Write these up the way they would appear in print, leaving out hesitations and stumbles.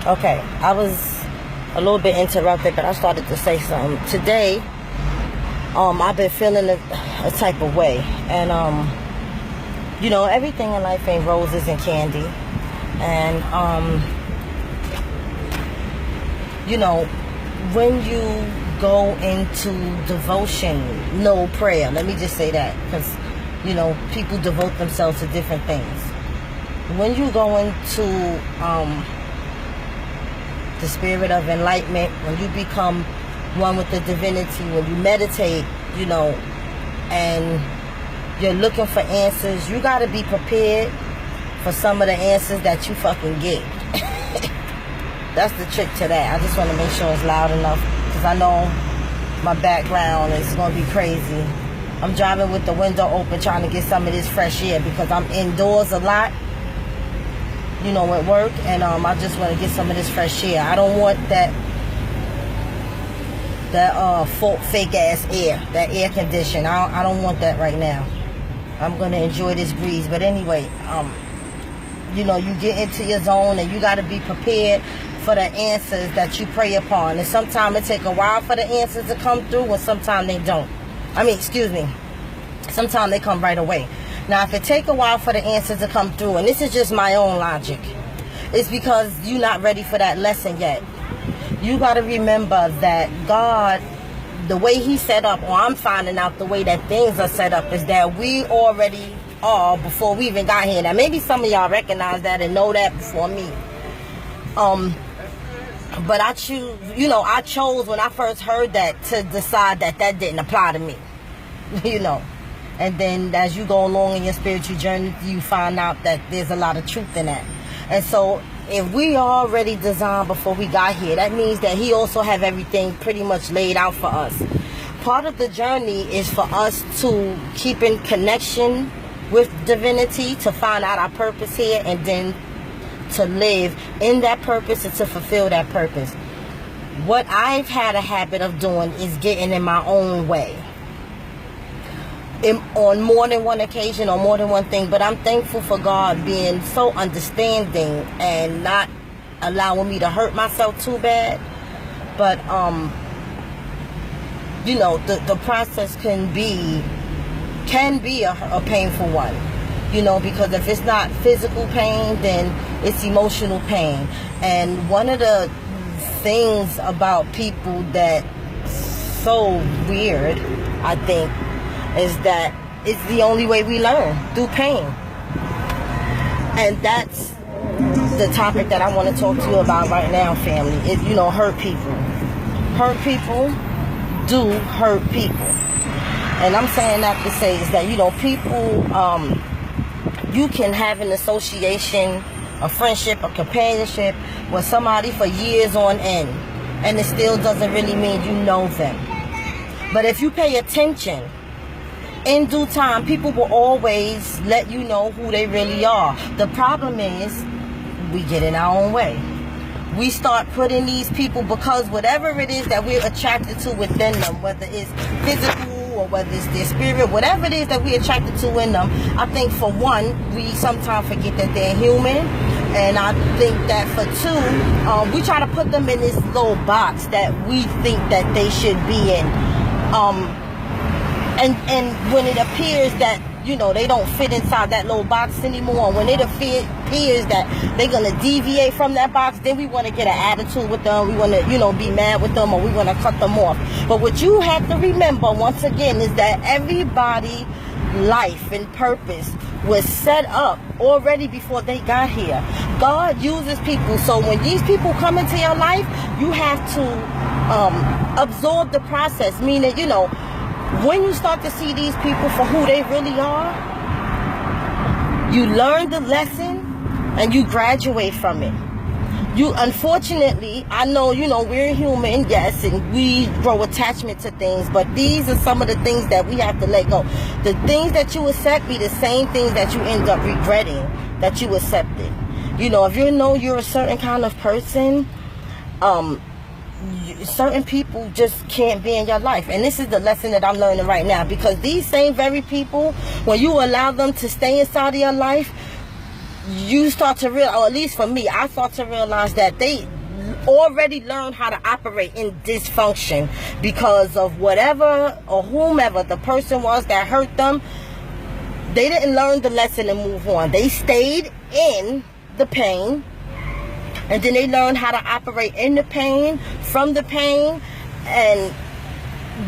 Okay, I was a little bit interrupted, but I started to say something. Today, I've been feeling a type of way. And, everything in life ain't roses and candy. And, when you go into devotion, no prayer, let me just say that, because, people devote themselves to different things. When you go into the spirit of enlightenment, when you become one with the divinity, when you meditate, and you're looking for answers, you got to be prepared for some of the answers that you fucking get. That's the trick to that. I just want to make sure it's loud enough, because I know my background is going to be crazy. I'm driving with the window open trying to get some of this fresh air because I'm indoors a lot, at work, and I just want to get some of this fresh air. I don't want that fake ass air, that air condition. I don't want that right now. I'm going to enjoy this breeze. But anyway, you get into your zone, and you got to be prepared for the answers that you pray upon. And sometimes it take a while for the answers to come through, and sometimes they don't. Sometimes they come right away. Now, if it take a while for the answers to come through, and this is just my own logic, it's because you're not ready for that lesson yet. You got to remember that God, the way He set up, or I'm finding out the way that things are set up, is that we already are before we even got here. Now, maybe some of y'all recognize that and know that before me. But I chose when I first heard that to decide that didn't apply to me, And then as you go along in your spiritual journey, you find out that there's a lot of truth in that. And so if we already designed before we got here, that means that He also have everything pretty much laid out for us. Part of the journey is for us to keep in connection with divinity, to find out our purpose here, and then to live in that purpose and to fulfill that purpose. What I've had a habit of doing is getting in my own way. On more than one occasion, or more than one thing, but I'm thankful for God being so understanding and not allowing me to hurt myself too bad. But the process can be a painful one, because if it's not physical pain, then it's emotional pain. And one of the things about people that's so weird, I think, is that it's the only way we learn, through pain. And that's the topic that I want to talk to you about right now, family. Is, hurt people. Hurt people do hurt people. And I'm saying that to say is that, people, you can have an association, a friendship, a companionship with somebody for years on end, and it still doesn't really mean you know them. But if you pay attention, in due time, people will always let you know who they really are. The problem is, we get in our own way. We start putting these people, because whatever it is that we're attracted to within them, whether it's physical or whether it's their spirit, whatever it is that we're attracted to in them, I think for one, we sometimes forget that they're human. And I think that for two, we try to put them in this little box that we think that they should be in. And when it appears that, they don't fit inside that little box anymore, when it appears that they're going to deviate from that box, then we want to get an attitude with them. We want to, be mad with them, or we want to cut them off. But what you have to remember, once again, is that everybody's life and purpose was set up already before they got here. God uses people. So when these people come into your life, you have to absorb the process, meaning, when you start to see these people for who they really are, you learn the lesson and you graduate from it. Unfortunately, I know, we're human, yes, and we grow attachment to things, but these are some of the things that we have to let go. The things that you accept be the same things that you end up regretting that you accepted. If you're a certain kind of person, certain people just can't be in your life. And this is the lesson that I'm learning right now, because these same very people, when you allow them to stay inside of your life, you start to realize, or at least for me, I start to realize that already learned how to operate in dysfunction because of whatever or whomever the person was that hurt them. They didn't learn the lesson and move on. They stayed in the pain, and then they learned how to operate in the pain, from the pain, and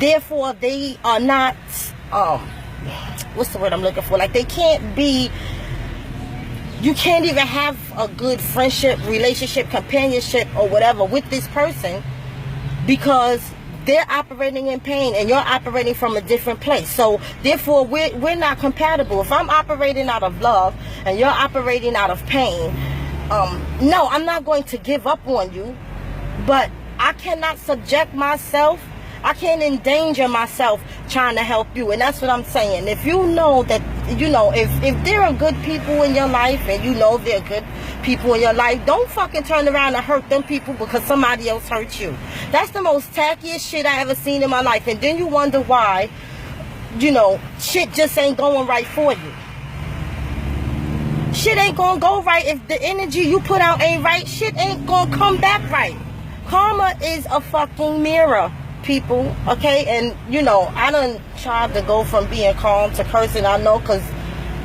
therefore they are not, what's the word I'm looking for? Like, they can't be, you can't even have a good friendship, relationship, companionship, or whatever with this person because they're operating in pain and you're operating from a different place. So therefore we're not compatible. If I'm operating out of love and you're operating out of pain, no, I'm not going to give up on you, but I cannot subject myself, I can't endanger myself trying to help you. And that's what I'm saying. If you know that, you know, if there are good people in your life and you know there are good people in your life, don't fucking turn around and hurt them people because somebody else hurt you. That's the most tackiest shit I ever seen in my life. And then you wonder why, you know, shit just ain't going right for you. Shit ain't gonna go right if the energy you put out ain't right. Shit ain't gonna come back right. Karma is a fucking mirror, people, okay? And, you know, I done tried to go from being calm to cursing, I know, because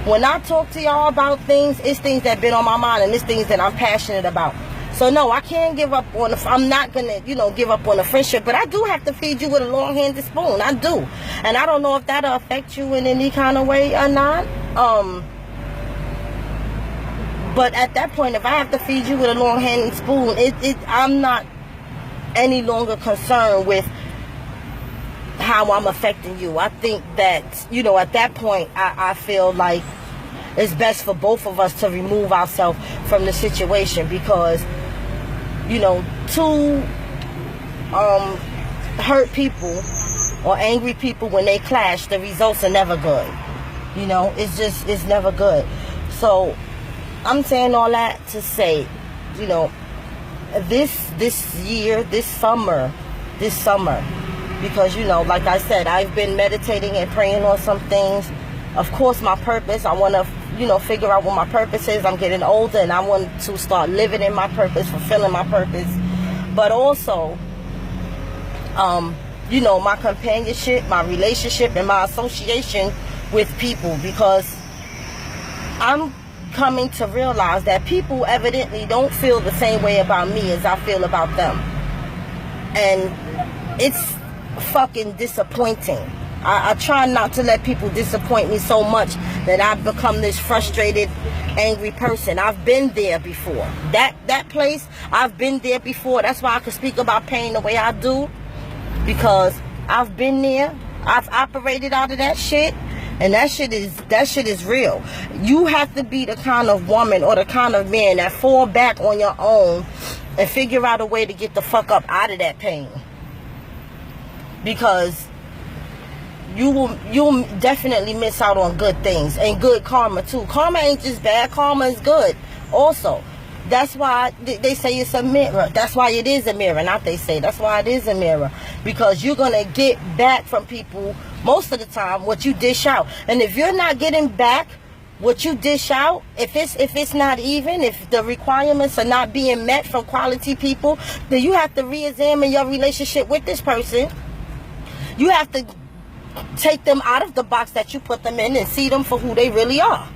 when I talk to y'all about things, it's things that been on my mind and it's things that I'm passionate about. So no, I can't give up on I'm not gonna, you know, give up on a friendship, but I do have to feed you with a long-handed spoon. I do. And I don't know if that'll affect you in any kind of way or not. But at that point, if I have to feed you with a long-handed spoon, I'm not any longer concerned with how I'm affecting you. I think that, you know, at that point, I feel like it's best for both of us to remove ourselves from the situation because, you know, two hurt people or angry people, when they clash, the results are never good. You know, it's never good. So I'm saying all that to say, you know, this year, this summer, because, you know, like I said, I've been meditating and praying on some things. Of course, my purpose, I want to, you know, figure out what my purpose is. I'm getting older and I want to start living in my purpose, fulfilling my purpose. But also, you know, my companionship, my relationship, and my association with people, because I'm coming to realize that people evidently don't feel the same way about me as I feel about them. And it's fucking disappointing. I try not to let people disappoint me so much that I've become this frustrated, angry person. I've been there before. That place, I've been there before. That's why I can speak about pain the way I do, because I've been there. I've operated out of that shit. And that shit is real. You have to be the kind of woman or the kind of man that fall back on your own and figure out a way to get the fuck up out of that pain. Because you'll definitely miss out on good things and good karma too. Karma ain't just bad, karma is good also. That's why they say it's a mirror. That's why it is a mirror. Not they say. That's why it is a mirror. Because you're going to get back from people most of the time what you dish out. And if you're not getting back what you dish out, if it's not even, if the requirements are not being met from quality people, then you have to re-examine your relationship with this person. You have to take them out of the box that you put them in and see them for who they really are.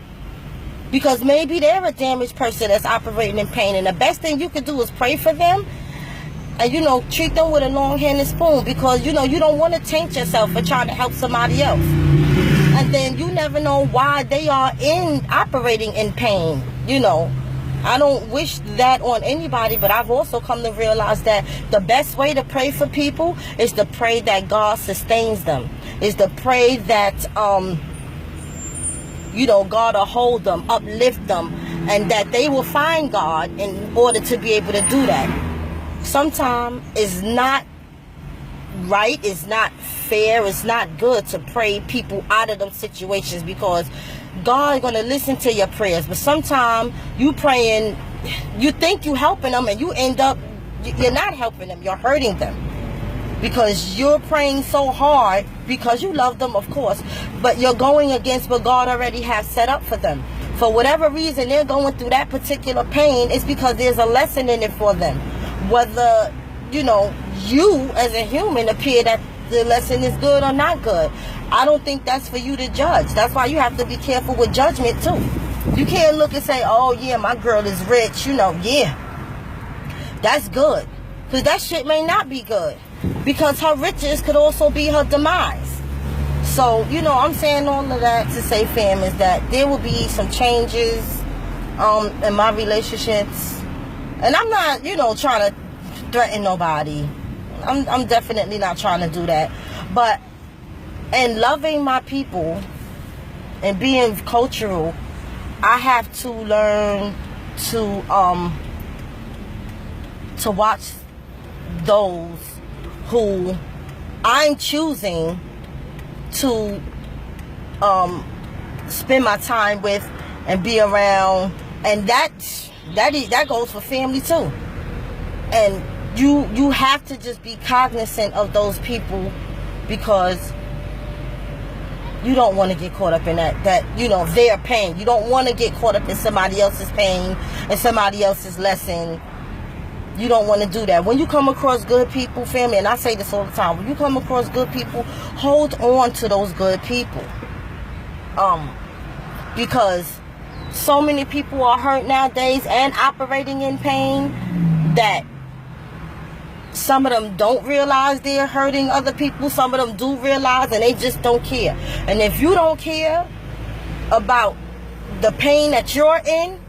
Because maybe they're a damaged person that's operating in pain. And the best thing you can do is pray for them. And, you know, treat them with a long-handed spoon. Because, you know, you don't want to taint yourself for trying to help somebody else. And then you never know why they are operating in pain. You know, I don't wish that on anybody. But I've also come to realize that the best way to pray for people is to pray that God sustains them. Is to pray that, you know, God will hold them, uplift them, and that they will find God in order to be able to do that. Sometimes it's not right, it's not fair, it's not good to pray people out of them situations, because God is going to listen to your prayers. But sometimes you praying, you think you helping them, and you end up, you're not helping them, you're hurting them. Because you're praying so hard, because you love them, of course, but you're going against what God already has set up for them. For whatever reason they're going through that particular pain, it's because there's a lesson in it for them. whether, you know, you as a human appear that the lesson is good or not good. I don't think that's for you to judge. That's why you have to be careful with judgment too. You can't look and say, oh yeah, my girl is rich, you know, yeah, that's good. Because that shit may not be good. Because her riches could also be her demise. So, you know, I'm saying all of that to say, fam, is that there will be some changes in my relationships. And I'm not, you know, trying to threaten nobody. I'm definitely not trying to do that. But in loving my people and being cultural, I have to learn to watch those who I'm choosing to spend my time with and be around, and that goes for family too. And you have to just be cognizant of those people, because you don't want to get caught up in that you know, their pain. You don't want to get caught up in somebody else's pain and somebody else's lesson. You don't want to do that. When you come across good people, family, and I say this all the time, when you come across good people, hold on to those good people. Because so many people are hurt nowadays and operating in pain that some of them don't realize they're hurting other people. Some of them do realize, and they just don't care. And if you don't care about the pain that you're in,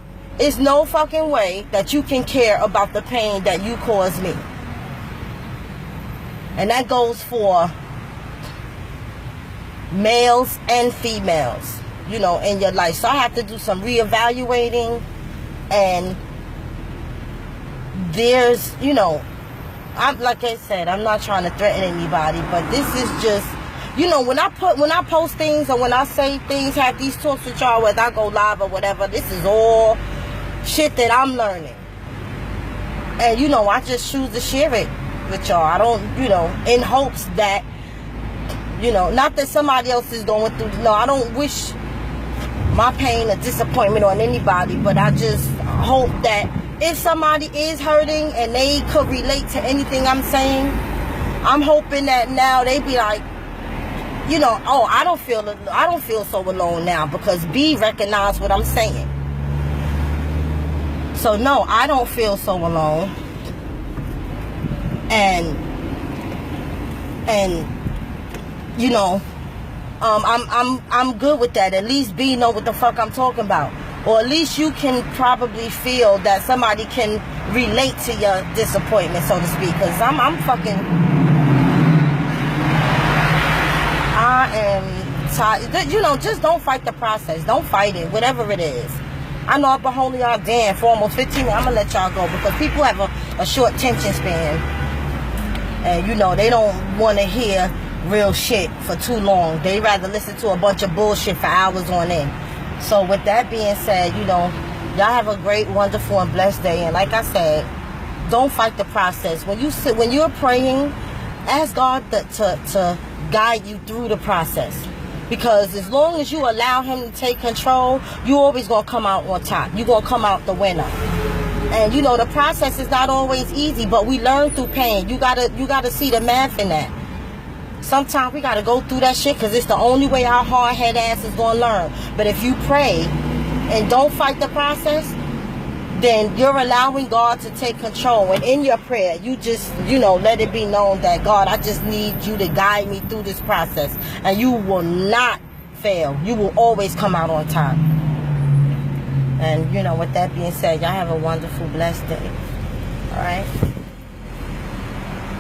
it's no fucking way that you can care about the pain that you caused me. And that goes for males and females, you know, in your life. So I have to do some reevaluating. And there's, you know, like I said, I'm not trying to threaten anybody, but this is just, you know, when I post things or when I say things, have these talks with y'all, whether I go live or whatever, this is all shit that I'm learning. And, you know, I just choose to share it with y'all. I don't, you know, in hopes that, you know, not that somebody else is going through, no, I don't wish my pain or disappointment on anybody, but I just hope that if somebody is hurting and they could relate to anything I'm saying, I'm hoping that now they be like, you know, oh, I don't feel so alone now because B recognized what I'm saying. So no, I don't feel so alone. And you know, I'm good with that. At least B know what the fuck I'm talking about. Or at least you can probably feel that somebody can relate to your disappointment, so to speak. Because I'm fucking, I am tired. You know, just don't fight the process. Don't fight it, whatever it is. I know I've been holding y'all down for almost 15 minutes. I'm going to let y'all go because people have a short attention span. And, you know, they don't want to hear real shit for too long. They rather listen to a bunch of bullshit for hours on end. So with that being said, you know, y'all have a great, wonderful, and blessed day. And like I said, don't fight the process. When you're praying, ask God to guide you through the process. Because as long as you allow Him to take control, you're always going to come out on top. You're going to come out the winner. And, you know, the process is not always easy, but we learn through pain. You gotta see the math in that. Sometimes we got to go through that shit because it's the only way our hard-headed ass is going to learn. But if you pray and don't fight the process, then you're allowing God to take control. And in your prayer, you just, you know, let it be known that, God, I just need you to guide me through this process. And you will not fail. You will always come out on top. And, you know, with that being said, y'all have a wonderful, blessed day. All right?